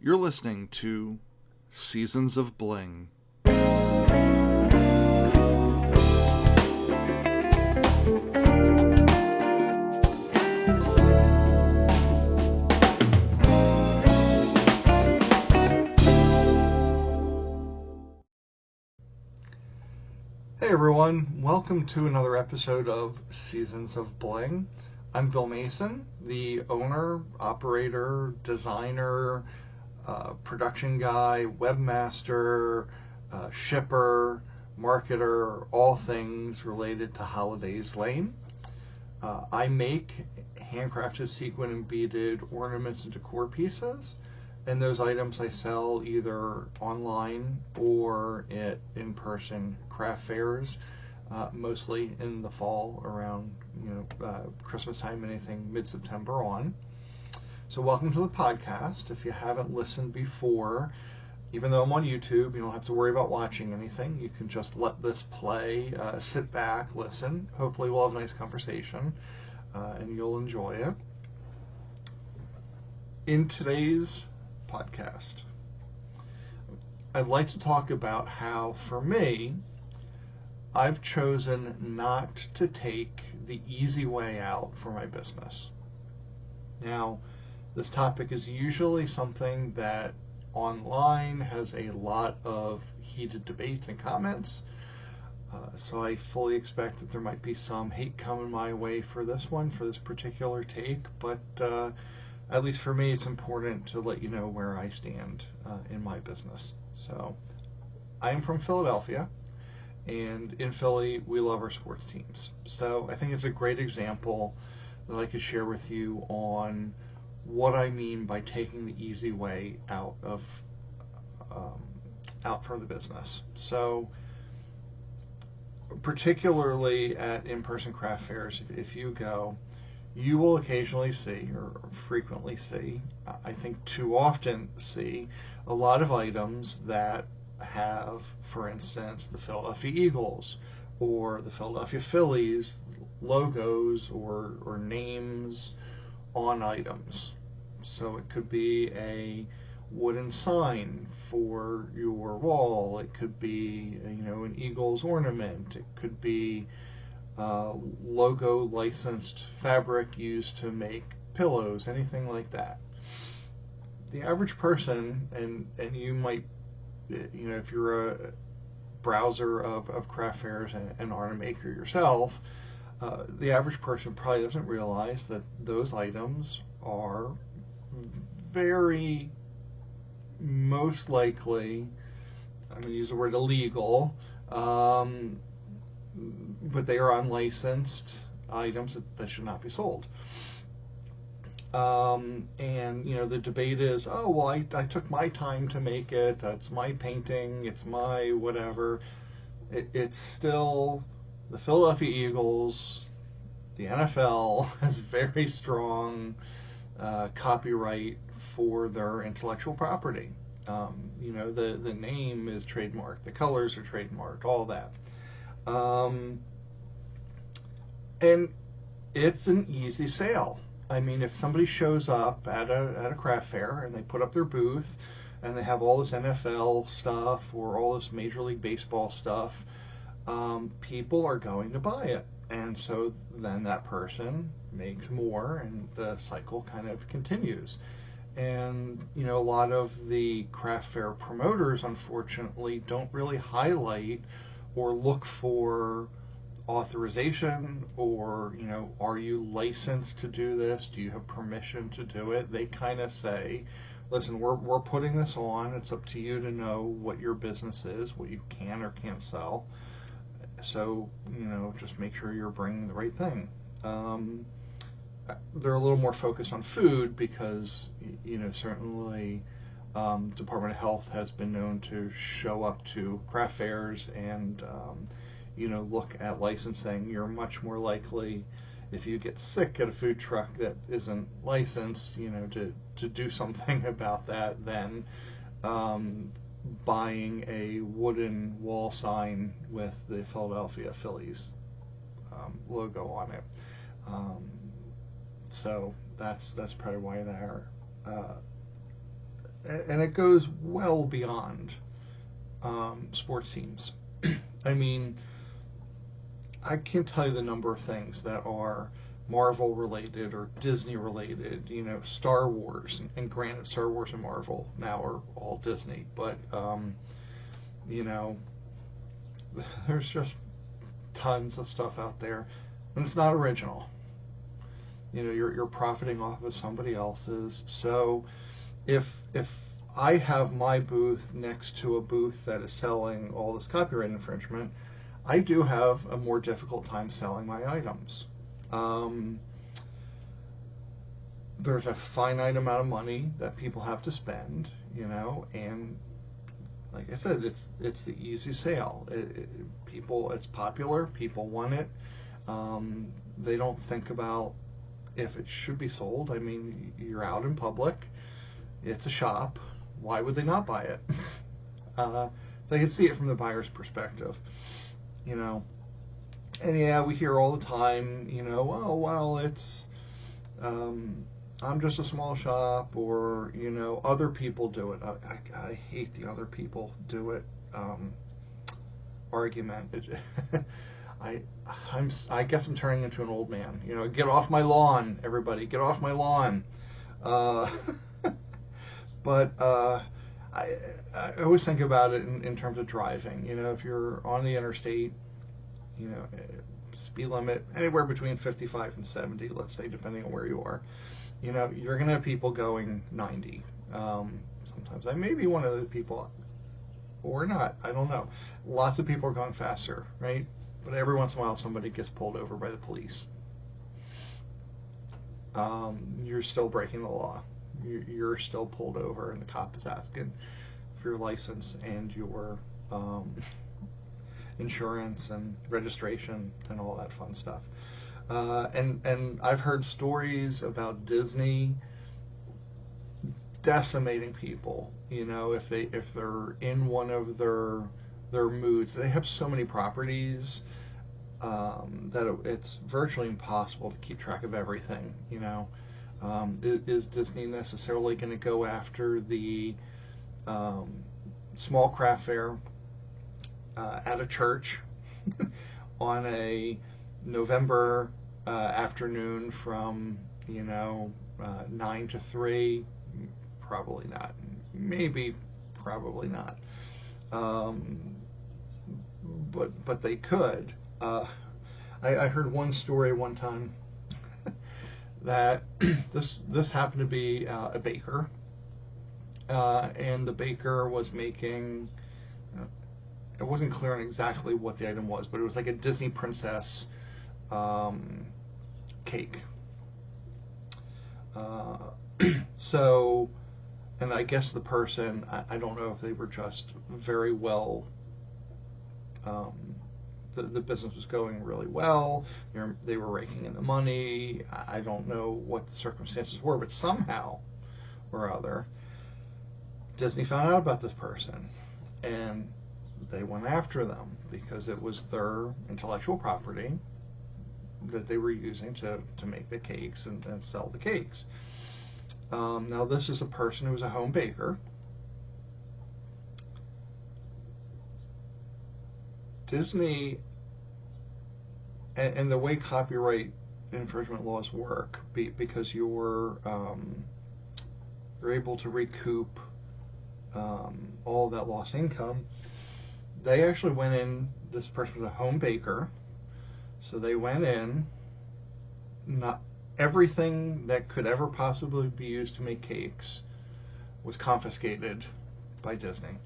You're listening to Seasons of Bling. Hey everyone, welcome to another episode of Seasons of Bling. I'm Bill Mason, the owner, operator, designer, production guy, webmaster, shipper, marketer, all things related to Holidays Lane. I make handcrafted sequin and beaded ornaments and decor pieces, and those items I sell either online or at in-person craft fairs, mostly in the fall around Christmas time, anything mid-September on. So welcome to the podcast. If you haven't listened before, even though I'm on YouTube, you don't have to worry about watching anything. You can just let this play, sit back, listen. Hopefully we'll have a nice conversation, and you'll enjoy it. In today's podcast, I'd like to talk about how, for me, I've chosen not to take the easy way out for my business. Now, this topic is usually something that online has a lot of heated debates and comments, so I fully expect that there might be some hate coming my way for this one, for this particular take, but at least for me, it's important to let you know where I stand in my business. So, I am from Philadelphia, and in Philly, we love our sports teams. So, I think it's a great example that I could share with you on what I mean by taking the easy way out for the business. So, particularly at in-person craft fairs, if you go, you will occasionally see, or frequently see, I think too often see, a lot of items that have, for instance, the Philadelphia Eagles or the Philadelphia Phillies logos or names on items. So it could be a wooden sign for your wall. It could be, an Eagles ornament. It could be logo licensed fabric used to make pillows, anything like that. The average person, and you might, if you're a browser of craft fairs and art maker yourself, the average person probably doesn't realize that those items are very most likely, I'm going to use the word illegal, but they are unlicensed items that should not be sold. And the debate is, oh, well, I took my time to make it, it's my painting, it's my whatever. It's still the Philadelphia Eagles. The NFL has very strong copyright for their intellectual property. The name is trademarked, the colors are trademarked, all that. And it's an easy sale. I mean, if somebody shows up at a craft fair and they put up their booth and they have all this NFL stuff or all this Major League Baseball stuff, people are going to buy it. And so then that person makes more and the cycle kind of continues. And, a lot of the craft fair promoters, unfortunately, don't really highlight or look for authorization or, are you licensed to do this? Do you have permission to do it? They kind of say, listen, we're putting this on. It's up to you to know what your business is, what you can or can't sell. So, just make sure you're bringing the right thing. They're a little more focused on food because, certainly Department of Health has been known to show up to craft fairs and, look at licensing. You're much more likely, if you get sick at a food truck that isn't licensed, to do something about that than buying a wooden wall sign with the Philadelphia Phillies logo on it. So that's probably why they're and it goes well beyond sports teams. I mean, I can't tell you the number of things that are Marvel related or Disney related, Star Wars, and granted, Star Wars and Marvel now are all Disney, but you know, there's just tons of stuff out there, and it's not original. You're profiting off of somebody else's. So if I have my booth next to a booth that is selling all this copyright infringement, I do have a more difficult time selling my items. There's a finite amount of money that people have to spend, and like I said, it's the easy sale. It's popular. People want it. They don't think about if it should be sold. I mean, you're out in public. It's a shop. Why would they not buy it? They can see it from the buyer's perspective, And yeah, we hear all the time, oh, well, it's, I'm just a small shop, or, other people do it. I hate the other people do it argument. I guess I'm turning into an old man. Get off my lawn, everybody. Get off my lawn. But I always think about it in terms of driving. If you're on the interstate, speed limit anywhere between 55 and 70, let's say, depending on where you are. You're going to have people going 90. Sometimes I may be one of those people, or not. I don't know. Lots of people are going faster, right? But every once in a while, somebody gets pulled over by the police. You're still breaking the law. You're still pulled over, and the cop is asking for your license and your insurance and registration and all that fun stuff. And I've heard stories about Disney decimating people. If they're in one of their moods. They have so many properties that it's virtually impossible to keep track of everything. Is Disney necessarily going to go after the small craft fair at a church on a November afternoon from 9 to 3? Probably not. Maybe, probably not. But they could. I heard one story one time that this happened to be a baker, and the baker was making. It wasn't clear on exactly what the item was, but it was like a Disney princess cake. So, and I guess the person, I don't know if they were just very well. The business was going really well. They were raking in the money. I don't know what the circumstances were, but somehow or other, Disney found out about this person, and they went after them because it was their intellectual property that they were using to make the cakes and sell the cakes. Now, this is a person who was a home baker. Disney, and the way copyright infringement laws work, because you're able to recoup all of that lost income, they actually went in. This person was a home baker, so they went in. Not everything that could ever possibly be used to make cakes was confiscated by Disney.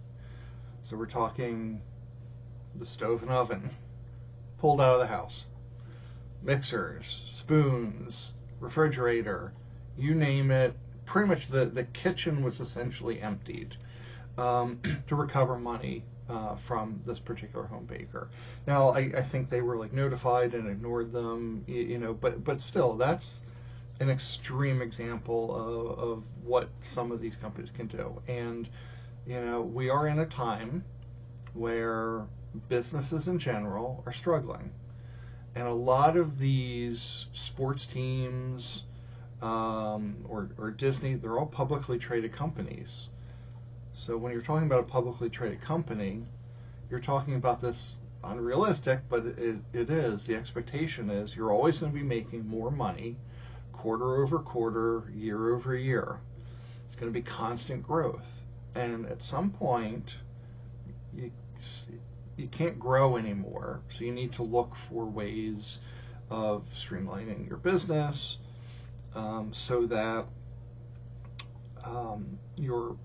So we're talking the stove and oven pulled out of the house, mixers, spoons, refrigerator, you name it. Pretty much the kitchen was essentially emptied to recover money from this particular home baker. Now, I think they were notified and ignored them, but still, that's an extreme example of what some of these companies can do. And we are in a time where businesses in general are struggling, and a lot of these sports teams or Disney, they're all publicly traded companies. So when you're talking about a publicly traded company, you're talking about this unrealistic, but it is. The expectation is you're always going to be making more money quarter over quarter, year over year. It's going to be constant growth. And at some point, you, you can't grow anymore. So you need to look for ways of streamlining your business so that your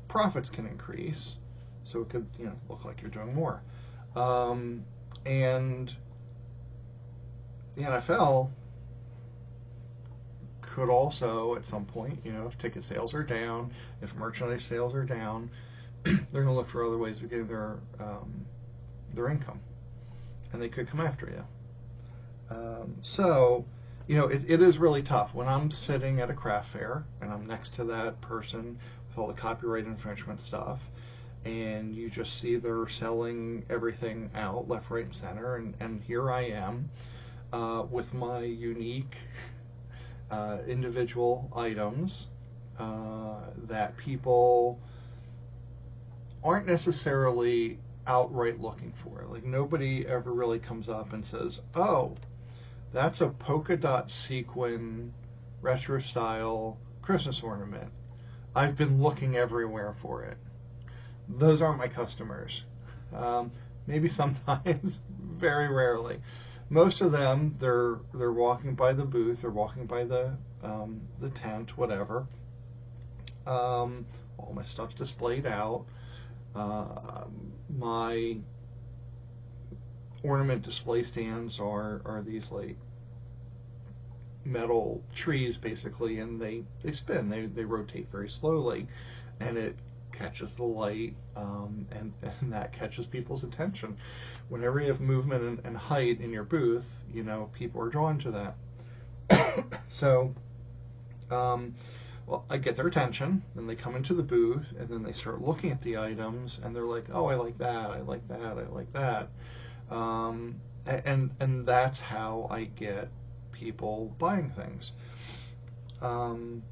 profits can increase. So it could, look like you're doing more. And the NFL could also, at some point, if ticket sales are down, if merchandise sales are down, they're going to look for other ways of getting their income, and they could come after you. So, it is really tough when I'm sitting at a craft fair and I'm next to that person with all the copyright infringement stuff, and you just see they're selling everything out left, right, and center, and here I am with my unique individual items that people aren't necessarily outright looking for. Like, nobody ever really comes up and says, oh, that's a polka dot sequin retro style Christmas ornament. I've been looking everywhere for it. Those aren't my customers. Maybe sometimes, very rarely. Most of them, they're walking by the booth, they're walking by the tent, whatever. All my stuff's displayed out. My ornament display stands are these like metal trees basically, and they spin, they rotate very slowly, and it catches the light, and that catches people's attention. Whenever you have movement and height in your booth, people are drawn to that. So, well, I get their attention, and they come into the booth, and then they start looking at the items, and they're like, oh, I like that, I like that, I like that. And that's how I get people buying things. But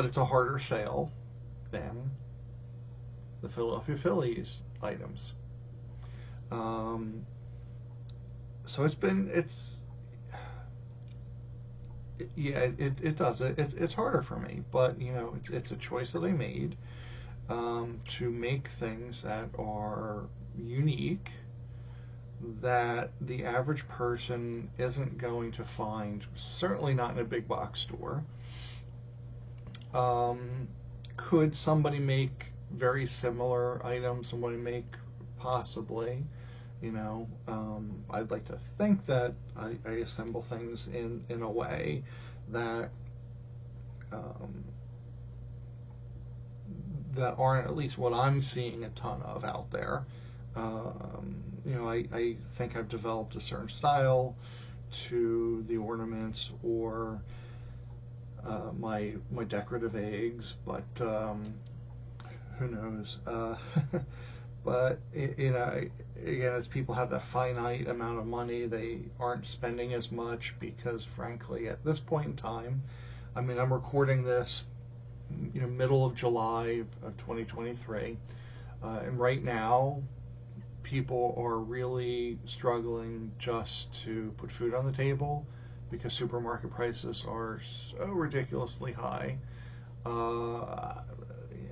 it's a harder sale than the Philadelphia Phillies items. So it does. It's harder for me, but it's a choice that I made to make things that are unique, that the average person isn't going to find, certainly not in a big box store. Could somebody make very similar items than what I make? Possibly. I'd like to think that I assemble things in a way that that aren't at least what I'm seeing a ton of out there. I think I've developed a certain style to the ornaments or my decorative eggs, but who knows? But again, as people have that finite amount of money, they aren't spending as much because, frankly, at this point in time, I'm recording this, middle of July of 2023, and right now, people are really struggling just to put food on the table because supermarket prices are so ridiculously high.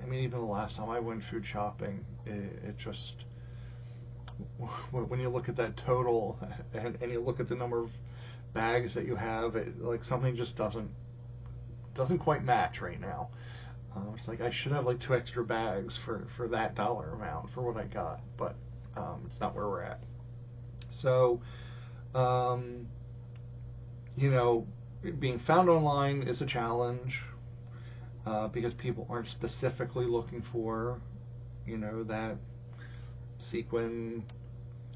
Even the last time I went food shopping, it just, when you look at that total and you look at the number of bags that you have, something just doesn't quite match right now. It's like I should have like 2 extra bags for that dollar amount for what I got, but it's not where we're at. So, being found online is a challenge. Because people aren't specifically looking for, that sequin,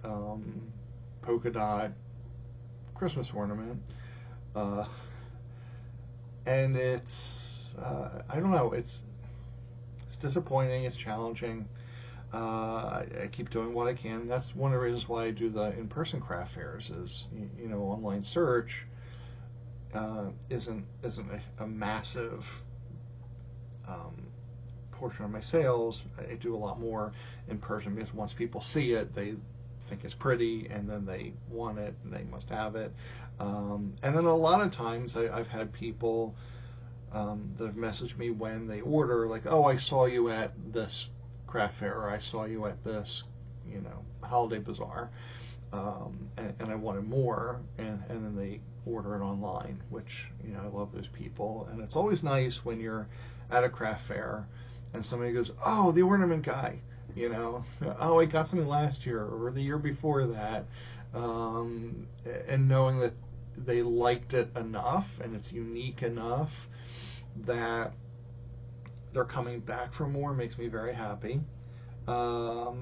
polka dot Christmas ornament. And it's, I don't know, it's disappointing, it's challenging. I keep doing what I can. That's one of the reasons why I do the in-person craft fairs is, online search isn't a massive portion of my sales, I do a lot more in person, because once people see it, they think it's pretty, and then they want it, and they must have it. And then a lot of times I've had people that have messaged me when they order, like, oh, I saw you at this craft fair, or I saw you at this, holiday bazaar, and I wanted more, and then they order it online, which, I love those people. And it's always nice when you're at a craft fair and somebody goes, oh, the ornament guy, oh, I got something last year or the year before that, and knowing that they liked it enough and it's unique enough that they're coming back for more makes me very happy. I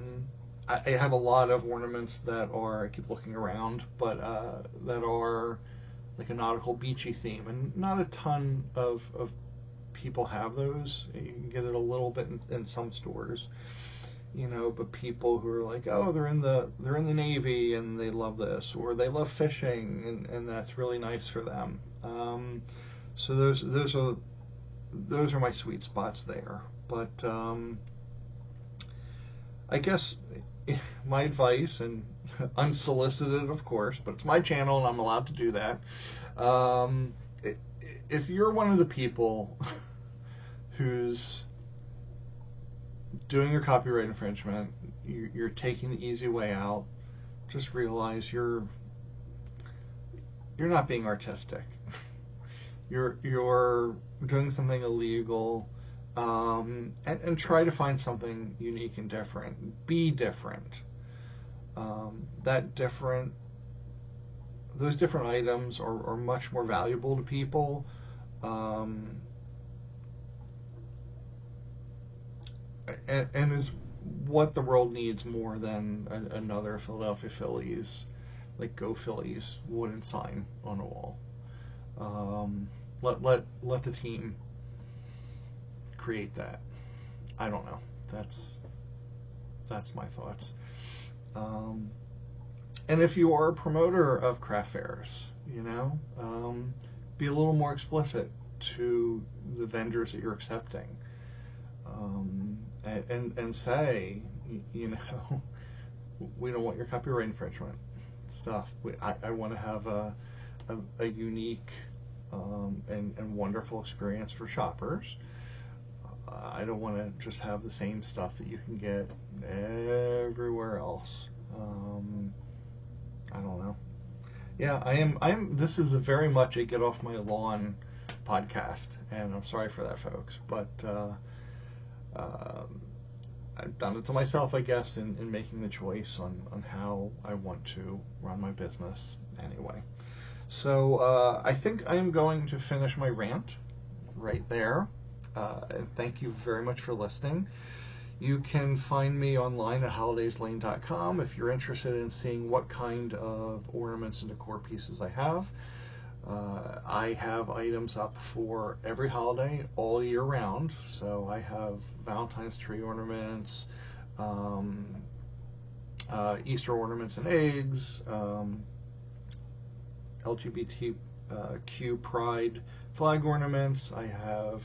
have a lot of ornaments that are, I keep looking around, but that are like a nautical beachy theme, and not a ton of people have those. You can get it a little bit in some stores, but people who are like, oh, they're in the Navy and they love this, or they love fishing, and that's really nice for them. So those are my sweet spots there. But I guess my advice, and unsolicited, of course, but it's my channel and I'm allowed to do that. If you're one of the people who's doing your copyright infringement, you're taking the easy way out, just realize you're not being artistic. You're doing something illegal, and try to find something unique and different. Be different. Those different items are much more valuable to people. And is what the world needs more than another Philadelphia Phillies, like Go Phillies, wooden sign on a wall. Let the team create that. I don't know. That's my thoughts. And if you are a promoter of craft fairs, be a little more explicit to the vendors that you're accepting, and say, we don't want your copyright infringement stuff. I want to have a unique and wonderful experience for shoppers. I don't want to just have the same stuff that you can get everywhere else. I don't know. Yeah, I am. This is very much a get off my lawn podcast, and I'm sorry for that, folks. But I've done it to myself, I guess, in making the choice on how I want to run my business anyway. So I think I am going to finish my rant right there. And thank you very much for listening. You can find me online at holidayslane.com if you're interested in seeing what kind of ornaments and decor pieces I have. I have items up for every holiday all year round. So I have Valentine's tree ornaments, Easter ornaments and eggs, LGBTQ pride flag ornaments. I have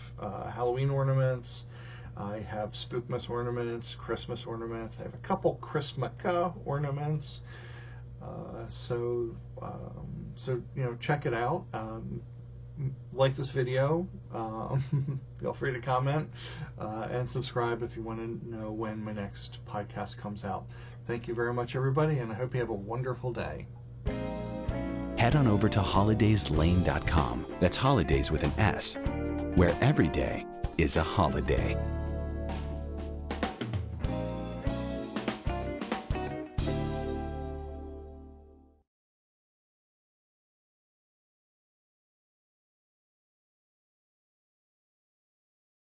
Halloween ornaments. I have Spookmas ornaments, Christmas ornaments. I have a couple Christmaka ornaments. So check it out. Like this video. Feel free to comment and subscribe if you want to know when my next podcast comes out. Thank you very much, everybody, and I hope you have a wonderful day. Head on over to holidayslane.com. That's holidays with an S, where every day is a holiday.